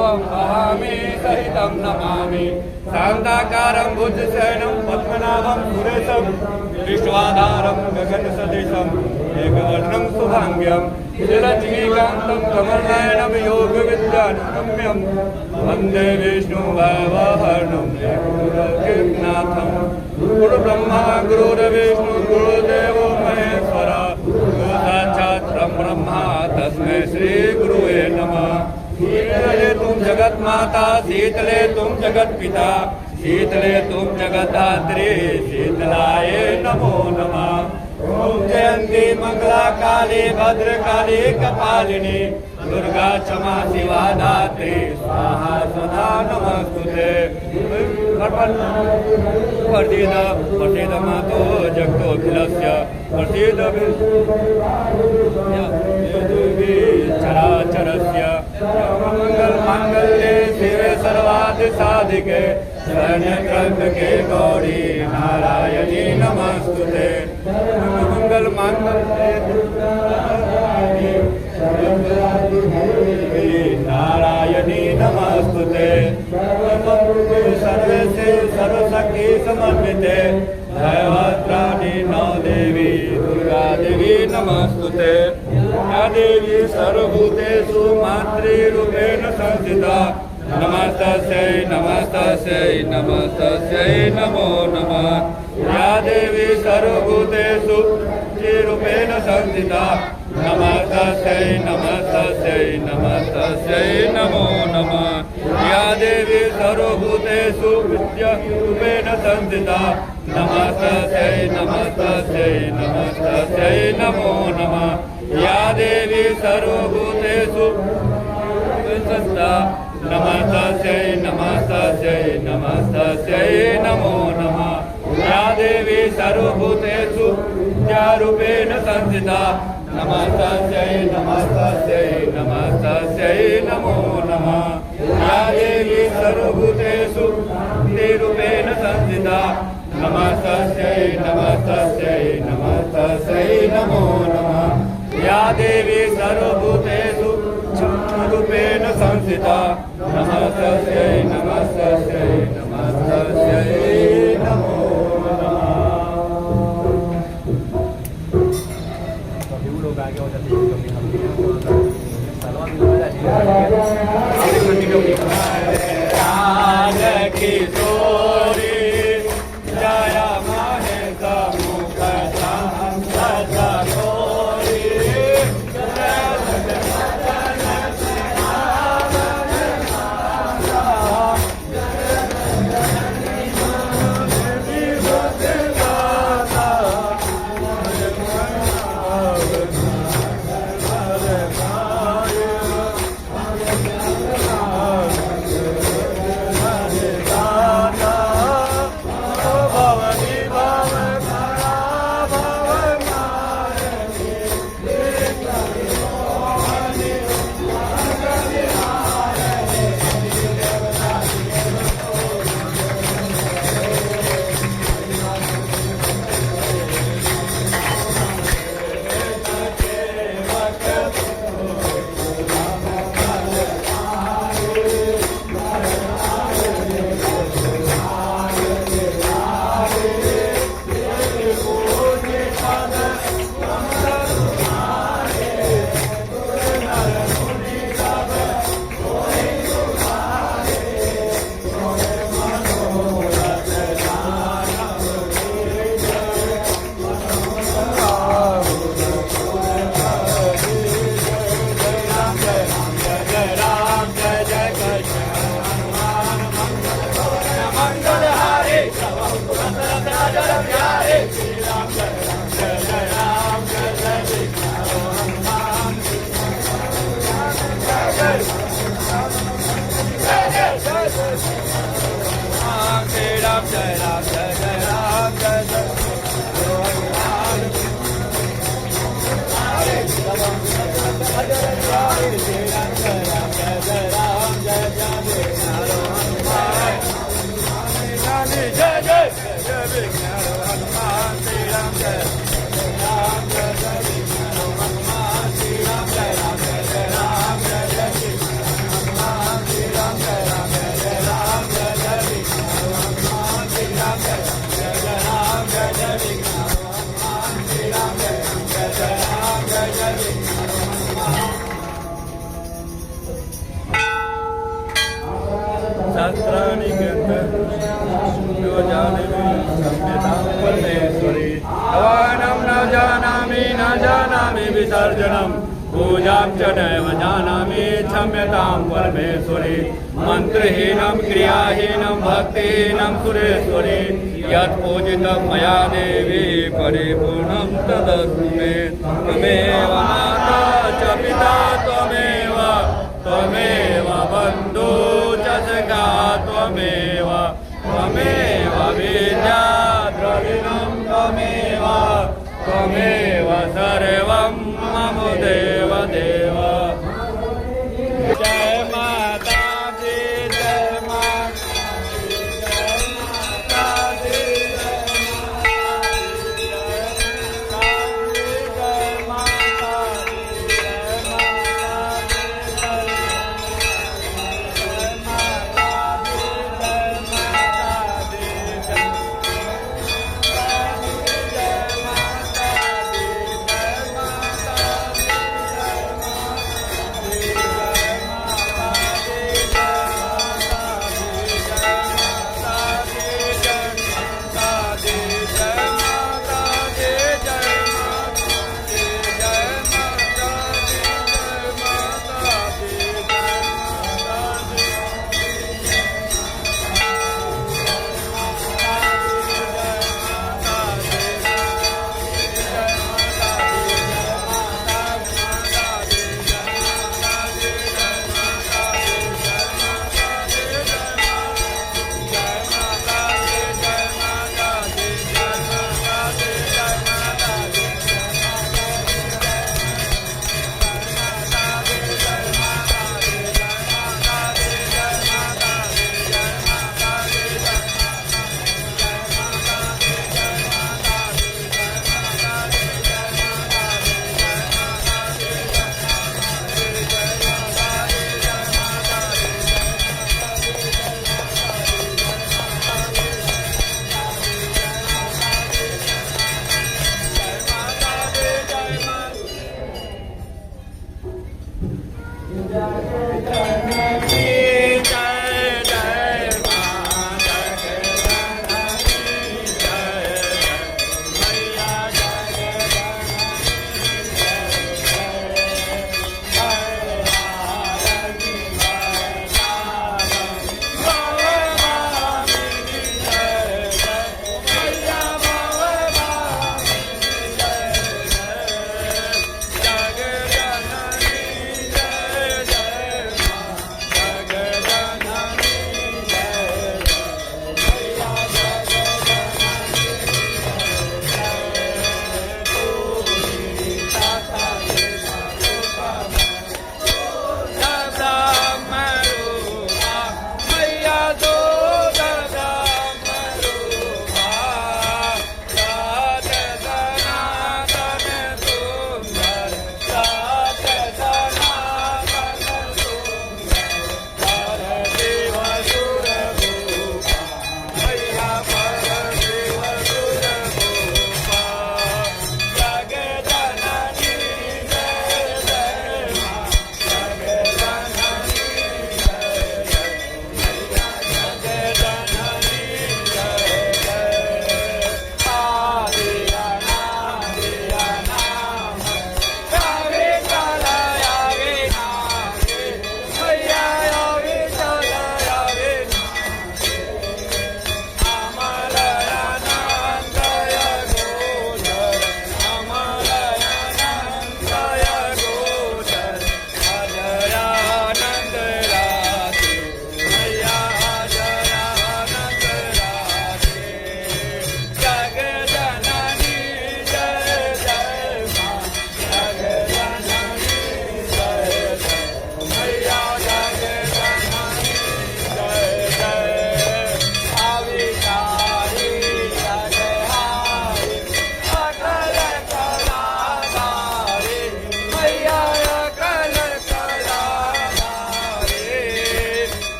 भवं भवामि सहितं नमामि शान्ताकारं भुजशयनं पद्मनाभं सुरेशं विश्वाधारं गगनसदृशम् एकवर्णं शुभाङ्ग्यं श्रीलक्ष्मीकान्तं कमलनयनं योगविद्यानुगम्यं वन्दे विष्णुभवहरणं एकनाथं गुरुब्रह्मा गुरुर्विष्णु गुरुदेवो महेश्वर साक्षात् ब्रह्मा तस्मै श्री गुरुवे नमः। शीतले तुम जगत माता शीतले तुम जगत पिता शीतले तुम जगद्धात्री शीतलाय नमो नमः। ओम जयंती मंगला काली भद्रकाली कपालिनी दुर्गा क्षमा शिवा धात्री स्वाहा सदा नमस्तुते। प्रसीद मातो जगतोऽखिलस्य प्रसीद चराचरस्य मंगल मांगल्ये शिवे सर्वार्थ साधिके शरण्ये गौरी नारायणी नमस्तुते। मंगल मांगल्ये नारायणी नमस्तुते। सर्वसे सर्वशक्ति समन्विते दैवत्राणि नौ देवी दुर्गा देवी नमस्तुते। या देवी सर्वभूतेषु मातृरूपेण संस्थिता नमस्तस्यै नमस्तस्यै नमस्तस्यै नमो नमः। या देवी सर्वभूतेषु रूपेण संस्थिता नमस्तस्यै नमस्तस्यै नमस्तस्यै नमो नमः। या देवी सर्वभूतेषु रूपेण संस्थिता नमस्तस्यै नमस्तस्यै नमस्तस्यै नमो नमः। या देवी सर्वभूतेषु संस्थिता नमस्तस्यै नमस्तस्यै नमस्तस्यै नमो नमः। या देवी सर्वभूतेषु रूपेण संस्थिता नमस्तस्यै नमस्तस्यै नमस्तस्यै नमो नमः। या देवी सर्वभूतेषु रूपेण संस्थिता नमस्तस्यै नमस्तस्यै नमस्तस्यै नमो नमः। या देवी सर्वभूतेषु रूपेण संस्थिता नमस्तस्यै नमस्तस्यै नमस्तस्यै नमो नमः। किशोरी जय महेश मुख पूजनम् पूजां च नैव जानामि क्षम्यतां परमेश्वरि मन्त्रहीनं क्रियाहीनं भक्तिहीनं सुरेश्वरि यत् पूजितं मया देवी परिपूर्णं तदस्तु मे त्वमेव माता च पिता त्वमेव बन्धु च सखा त्वमेव